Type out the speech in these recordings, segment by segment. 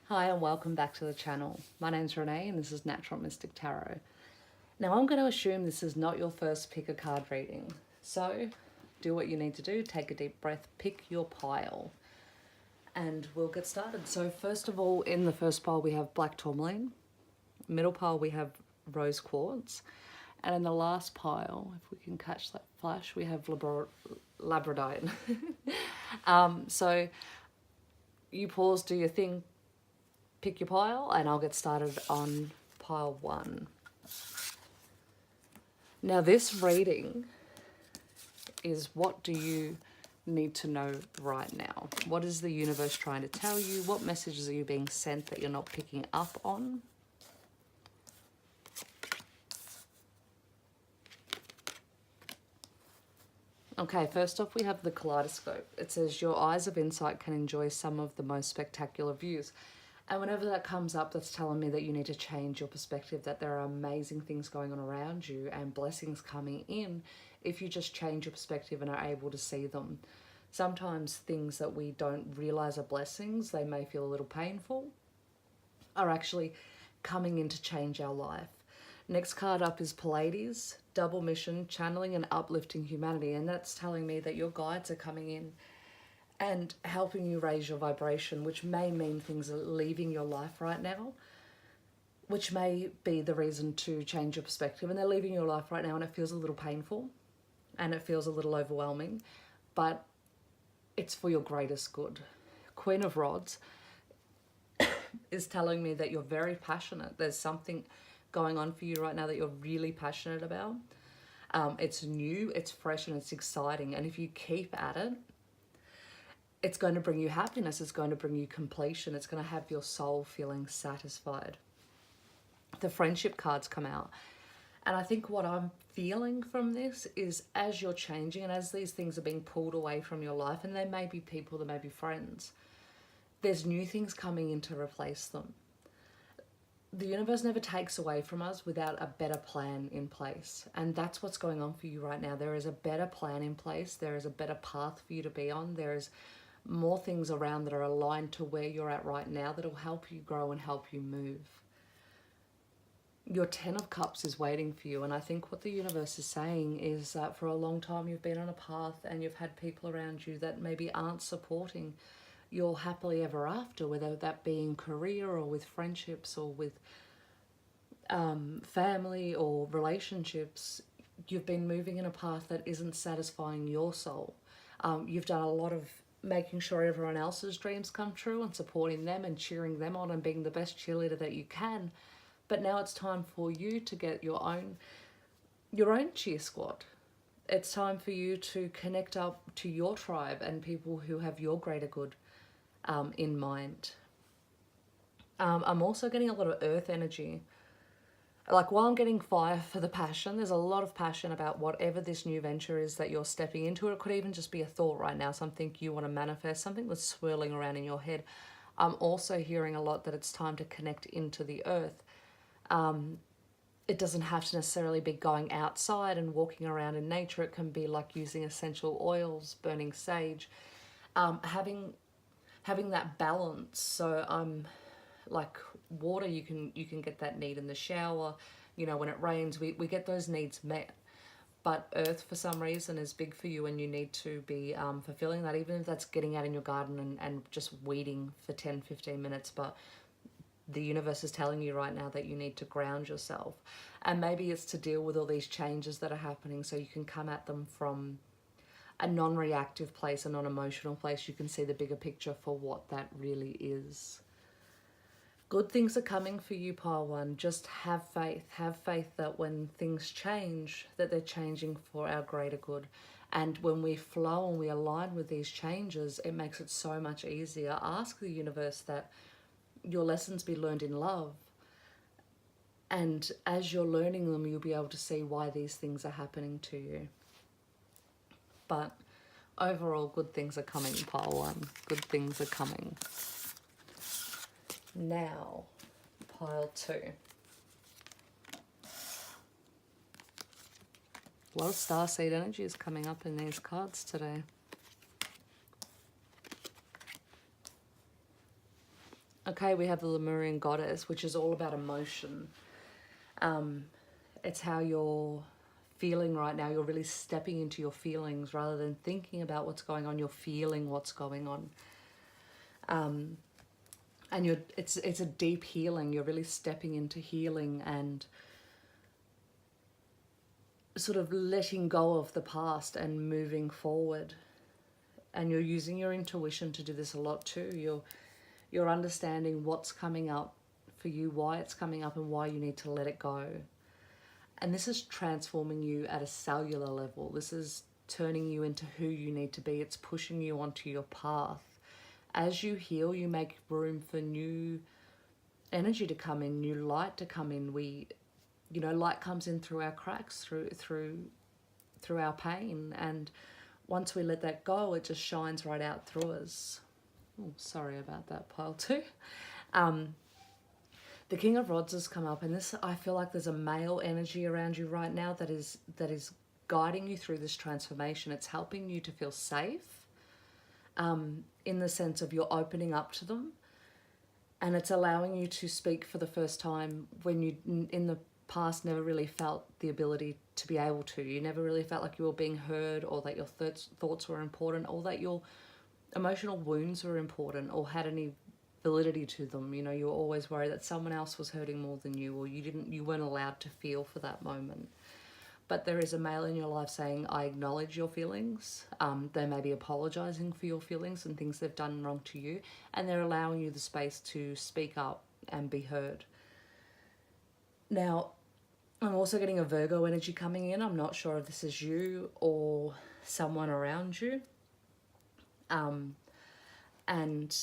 Hi and welcome back to the channel. My name's Renee and this is Natural Mystic Tarot. Now I'm going to assume this is not your first pick a card reading. So do what you need to do, take a deep breath, pick your pile and we'll get started. So first of all, in the first pile we have black tourmaline, middle pile we have rose quartz, and in the last pile, if we can catch that flash, we have labradorite. So you pause, do your thing, pick your pile, and I'll get started on pile 1. Now this reading is what do you need to know right now? What is the universe trying to tell you? What messages are you being sent that you're not picking up on? Okay, first off we have the kaleidoscope. It says your eyes of insight can enjoy some of the most spectacular views. And whenever that comes up, that's telling me that you need to change your perspective, that there are amazing things going on around you and blessings coming in if you just change your perspective and are able to see them. Sometimes things that we don't realize are blessings, they may feel a little painful, are actually coming in to change our life. Next card up is Pleiades, double mission, channeling and uplifting humanity. And that's telling me that your guides are coming in and helping you raise your vibration, which may mean things are leaving your life right now, which may be the reason to change your perspective. And they're leaving your life right now and it feels a little painful and it feels a little overwhelming, but it's for your greatest good. Queen of Rods is telling me that you're very passionate. There's something going on for you right now that you're really passionate about. It's new, it's fresh, and it's exciting. And if you keep at it, it's going to bring you happiness. It's going to bring you completion. It's going to have your soul feeling satisfied. The friendship cards come out. And I think what I'm feeling from this is as you're changing and as these things are being pulled away from your life, and they may be people, they may be friends, there's new things coming in to replace them. The universe never takes away from us without a better plan in place. And that's what's going on for you right now. There is a better plan in place. There is a better path for you to be on. There is more things around that are aligned to where you're at right now that'll help you grow and help you move. Your 10 of Cups is waiting for you. And I think what the universe is saying is that for a long time you've been on a path and you've had people around you that maybe aren't supporting your happily ever after, whether that be in career or with friendships or with family or relationships. You've been moving in a path that isn't satisfying your soul. You've done a lot of making sure everyone else's dreams come true and supporting them and cheering them on and being the best cheerleader that you can. But now it's time for you to get your own cheer squad. It's time for you to connect up to your tribe and people who have your greater good in mind. I'm also getting a lot of earth energy. Like while I'm getting fire for the passion, there's a lot of passion about whatever this new venture is that you're stepping into. It could even just be a thought right now, something you want to manifest, something that's swirling around in your head. I'm also hearing a lot that it's time to connect into the earth. It doesn't have to necessarily be going outside and walking around in nature. It can be like using essential oils, burning sage, having that balance. So like water, you can get that need in the shower. You know, when it rains, we get those needs met. But earth, for some reason, is big for you and you need to be fulfilling that, even if that's getting out in your garden and just weeding for 10-15 minutes. But the universe is telling you right now that you need to ground yourself. And maybe it's to deal with all these changes that are happening so you can come at them from a non-reactive place, a non-emotional place. You can see the bigger picture for what that really is. Good things are coming for you, pile 1. Just have faith. Have faith that when things change, that they're changing for our greater good. And when we flow and we align with these changes, it makes it so much easier. Ask the universe that your lessons be learned in love. And as you're learning them, you'll be able to see why these things are happening to you. But overall, good things are coming, pile 1. Good things are coming. Now, pile 2. A lot of starseed energy is coming up in these cards today. Okay, we have the Lemurian goddess, which is all about emotion. It's how you're feeling right now. You're really stepping into your feelings rather than thinking about what's going on. You're feeling what's going on. And it's a deep healing. You're really stepping into healing and sort of letting go of the past and moving forward. And you're using your intuition to do this a lot too. You're understanding what's coming up for you, why it's coming up, and why you need to let it go. And this is transforming you at a cellular level. This is turning you into who you need to be. It's pushing you onto your path. As you heal, you make room for new energy to come in, new light to come in. Light comes in through our cracks, through our pain, and once we let that go, it just shines right out through us. Oh, sorry about that, pile two. The King of Rods has come up, and this, I feel like there's a male energy around you right now that is guiding you through this transformation. It's helping you to feel safe, in the sense of you're opening up to them, and it's allowing you to speak for the first time when you, in the past, never really felt the ability to be able to. You never really felt like you were being heard, or that your thoughts were important, or that your emotional wounds were important or had any validity to them. You were always worried that someone else was hurting more than you, or you weren't allowed to feel for that moment. But there is a male in your life saying, I acknowledge your feelings. They may be apologizing for your feelings and things they've done wrong to you, and they're allowing you the space to speak up and be heard. Now, I'm also getting a Virgo energy coming in. I'm not sure if this is you or someone around you. And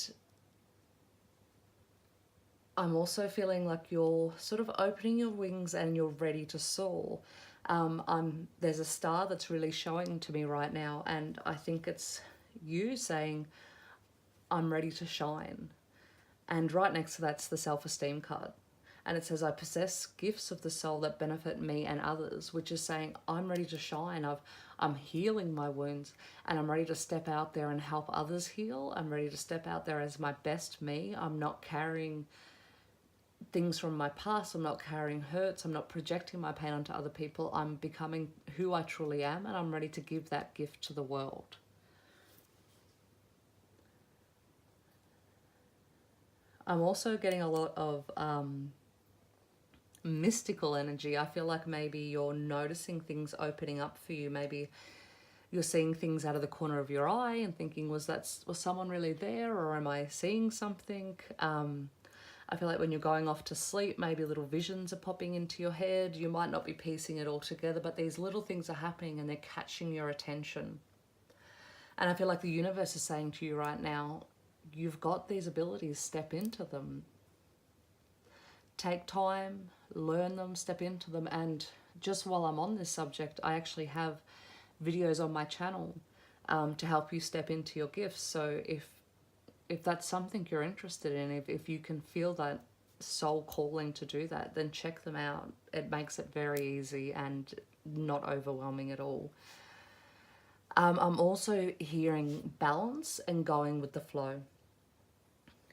I'm also feeling like you're sort of opening your wings and you're ready to soar. There's a star that's really showing to me right now, and I think it's you saying, I'm ready to shine. And right next to that's the self-esteem card. And it says, I possess gifts of the soul that benefit me and others, which is saying, I'm ready to shine. I'm healing my wounds, and I'm ready to step out there and help others heal. I'm ready to step out there as my best me. I'm not carrying things from my past. I'm not carrying hurts. I'm not projecting my pain onto other people. I'm becoming who I truly am, and I'm ready to give that gift to the world. I'm also getting a lot of mystical energy. I feel like maybe you're noticing things opening up for you. Maybe you're seeing things out of the corner of your eye and thinking, was someone really there, or am I seeing something? I feel like when you're going off to sleep, maybe little visions are popping into your head. You might not be piecing it all together, but these little things are happening and they're catching your attention. And I feel like the universe is saying to you right now, you've got these abilities, step into them. Take time, learn them, step into them. And just while I'm on this subject, I actually have videos on my channel to help you step into your gifts. So if that's something you're interested in, if you can feel that soul calling to do that, then check them out. It makes it very easy and not overwhelming at all. I'm also hearing balance and going with the flow.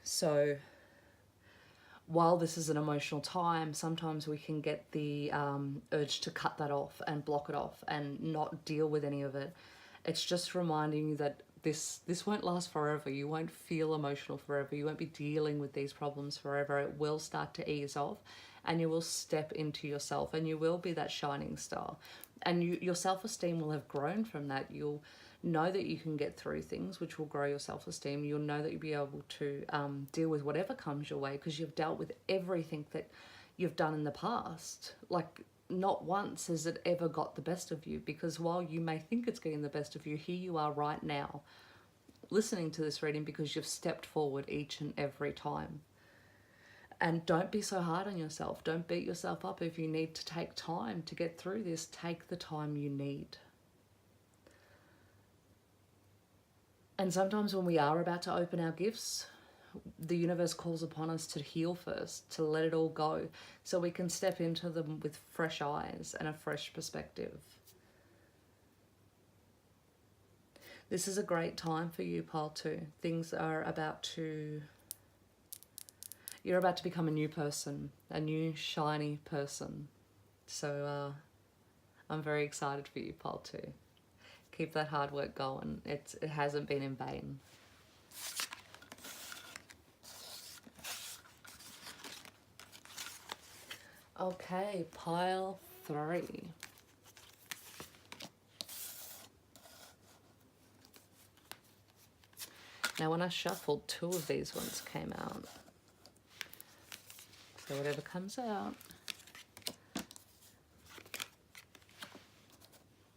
So while this is an emotional time, sometimes we can get the urge to cut that off and block it off and not deal with any of it. It's just reminding you that this won't last forever. You won't feel emotional forever. You won't be dealing with these problems forever. It will start to ease off, and you will step into yourself, and you will be that shining star. And your self-esteem will have grown from that. You'll know that you can get through things, which will grow your self-esteem. You'll know that you'll be able to deal with whatever comes your way, because you've dealt with everything that you've done in the past. Like, not once has it ever got the best of you, because while you may think it's getting the best of you, here you are right now listening to this reading because you've stepped forward each and every time. And don't be so hard on yourself. Don't beat yourself up. If you need to take time to get through this, take the time you need. And sometimes when we are about to open our gifts, the universe calls upon us to heal first, to let it all go, so we can step into them with fresh eyes and a fresh perspective. This is a great time for you, Pile 2. Things are about to You're about to become a new person, a new shiny person. So I'm very excited for you, Pole 2. Keep that hard work going. It hasn't been in vain. Okay, pile 3. Now when I shuffled, 2 of these ones came out. So whatever comes out.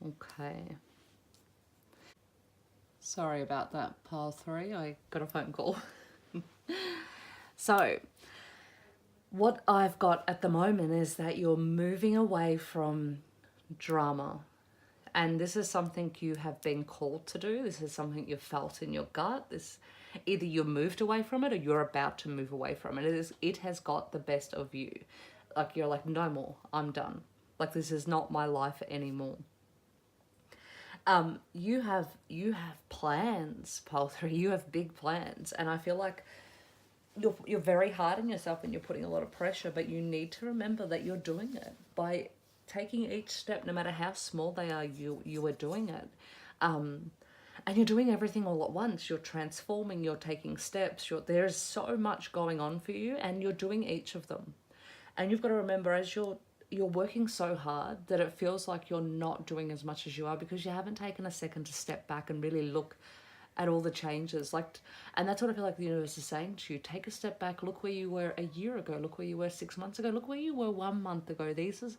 Okay. Sorry about that, pile 3. I got a phone call. So, what I've got at the moment is that you're moving away from drama. And this is something you have been called to do. This is something you've felt in your gut. Either you moved away from it or you're about to move away from it. It has got the best of you. Like, you're like, no more, I'm done. Like, this is not my life anymore. You have plans, pole 3. You have big plans, and I feel like you're very hard on yourself and you're putting a lot of pressure, but you need to remember that you're doing it. By taking each step, no matter how small they are, you are doing it. And you're doing everything all at once. You're transforming, you're taking steps, there's so much going on for you, and you're doing each of them. And you've got to remember, as you're working so hard, that it feels like you're not doing as much as you are because you haven't taken a second to step back and really look at all the changes. And that's what I feel like the universe is saying to you. Take a step back, look where you were a year ago, look where you were 6 months ago, look where you were 1 month ago. This is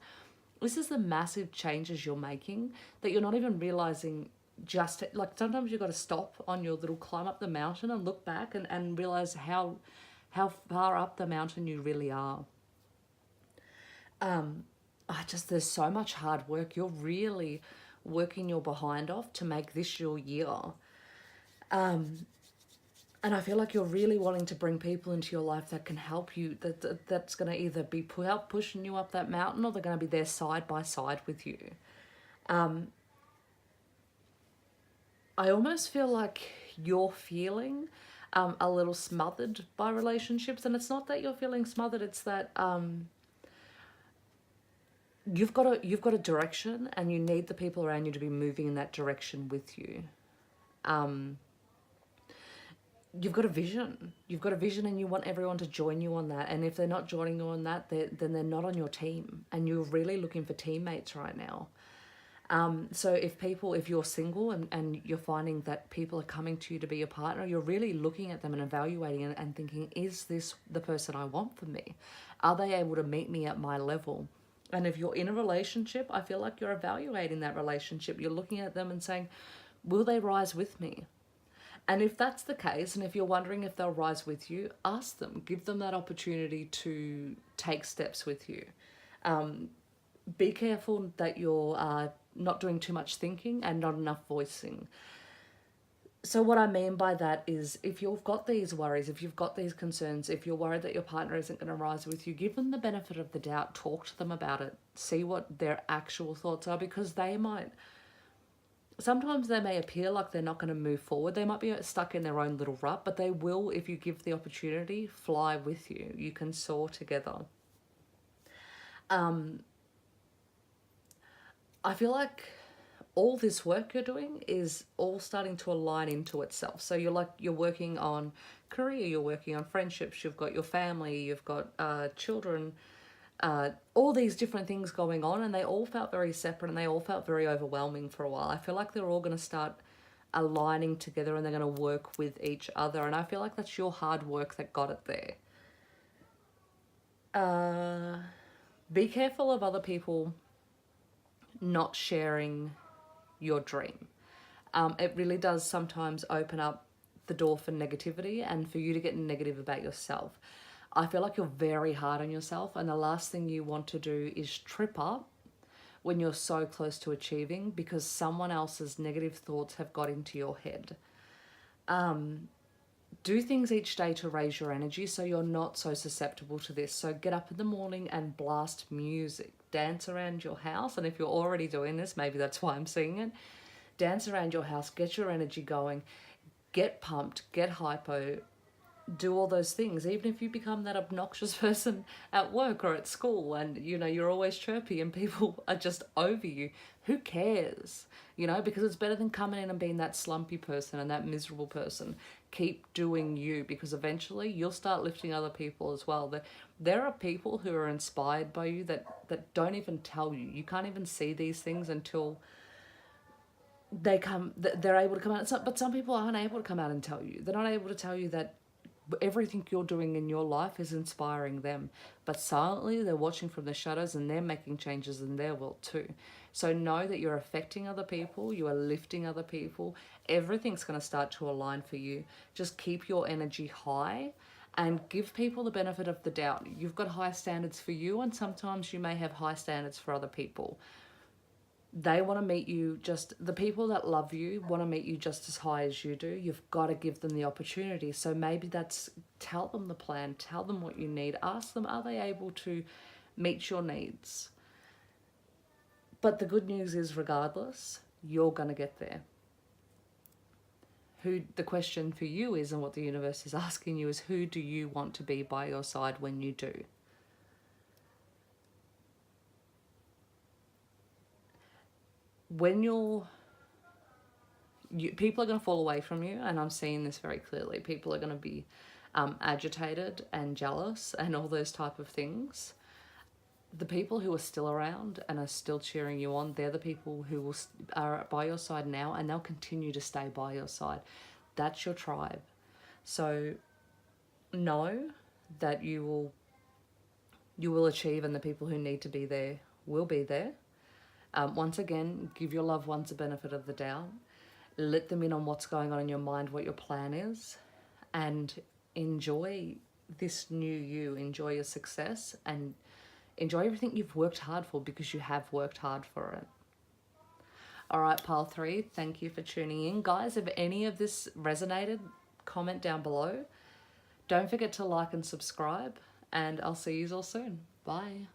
the massive changes you're making that you're not even realizing. Just like, sometimes you've got to stop on your little climb up the mountain and look back and realize how far up the mountain you really are. There's so much hard work. You're really working your behind off to make this your year. And I feel like you're really wanting to bring people into your life that can help you, that's going to either be pushing you up that mountain, or they're going to be there side by side with you. I almost feel like you're feeling a little smothered by relationships, and it's not that you're feeling smothered, it's that you've got a direction, and you need the people around you to be moving in that direction with you. You've got a vision. And you want everyone to join you on that. And if they're not joining you on that, then they're not on your team. And you're really looking for teammates right now. So if you're single and you're finding that people are coming to you to be a partner, you're really looking at them and evaluating and thinking, is this the person I want for me? Are they able to meet me at my level? And if you're in a relationship, I feel like you're evaluating that relationship. You're looking at them and saying, will they rise with me? And if that's the case, and if you're wondering if they'll rise with you, ask them. Give them that opportunity to take steps with you. Be careful that you're not doing too much thinking and not enough voicing. So what I mean by that is, if you've got these worries, if you've got these concerns, if you're worried that your partner isn't going to rise with you, give them the benefit of the doubt. Talk to them about it. See what their actual thoughts are, because sometimes they may appear like they're not going to move forward. They might be stuck in their own little rut, but they will, if you give the opportunity, fly with you. You can soar together. I feel like all this work you're doing is all starting to align into itself. So you're working on career, you're working on friendships, you've got your family, you've got children, all these different things going on, and they all felt very separate and they all felt very overwhelming for a while. I feel like they're all going to start aligning together and they're going to work with each other, and I feel like that's your hard work that got it there. Be careful of other people not sharing your dream. It really does sometimes open up the door for negativity and for you to get negative about yourself. I feel like you're very hard on yourself, and the last thing you want to do is trip up when you're so close to achieving because someone else's negative thoughts have got into your head. Do things each day to raise your energy so you're not so susceptible to this. So get up in the morning and blast music. Dance around your house, and if you're already doing this, maybe that's why I'm seeing it. Dance around your house, get your energy going, get pumped, get hypo, do all those things. Even if you become that obnoxious person at work or at school, and you know you're always chirpy and people are just over you, who cares? You know, because it's better than coming in and being that slumpy person and that miserable person. Keep doing you, because eventually you'll start lifting other people as well. There are people who are inspired by you that don't even tell you. You can't even see these things until they're able to come out. But some people aren't able to come out and tell you. They're not able to tell you that everything you're doing in your life is inspiring them, but silently they're watching from the shadows and they're making changes in their world too. So know that you're affecting other people, you are lifting other people. Everything's going to start to align for you. Just keep your energy high and give people the benefit of the doubt. You've got high standards for you, and sometimes you may have high standards for other people. They want to meet you, just the people that love you want to meet you just as high as you do. You've got to give them the opportunity. So maybe that's, tell them the plan, tell them what you need, ask them, are they able to meet your needs? But the good news is, regardless, you're going to get there. The question for you is, and what the universe is asking you is, who do you want to be by your side when you do? When people are going to fall away from you, and I'm seeing this very clearly. People are going to be agitated and jealous and all those type of things. The people who are still around and are still cheering you on, they're the people who are by your side now, and they'll continue to stay by your side. That's your tribe. So know that you will achieve, and the people who need to be there will be there. Once again, give your loved ones the benefit of the doubt. Let them in on what's going on in your mind, what your plan is, and enjoy this new you. Enjoy your success and enjoy everything you've worked hard for, because you have worked hard for it. All right, pile 3, thank you for tuning in. Guys, if any of this resonated, comment down below. Don't forget to like and subscribe, and I'll see you all soon. Bye.